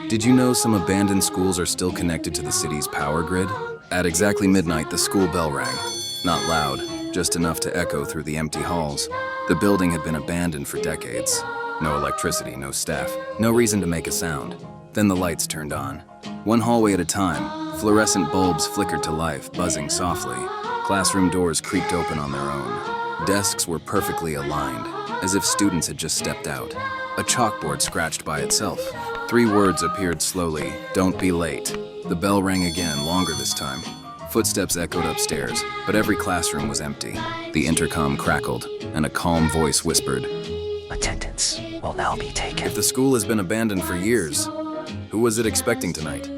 Did you know some abandoned schools are still connected to the city's power grid? At exactly midnight, the school bell rang. Not loud, just enough to echo through the empty halls. The building had been abandoned for decades. No electricity, no staff, no reason to make a sound. Then the lights turned on. One hallway at a time, fluorescent bulbs flickered to life, buzzing softly. Classroom doors creaked open on their own. Desks were perfectly aligned, as if students had just stepped out. A chalkboard scratched by itself. 3 words appeared slowly, "Don't be late." The bell rang again, longer this time. Footsteps echoed upstairs, but every classroom was empty. The intercom crackled, and a calm voice whispered, "Attendance will now be taken." "If the school has been abandoned for years, who was it expecting tonight?"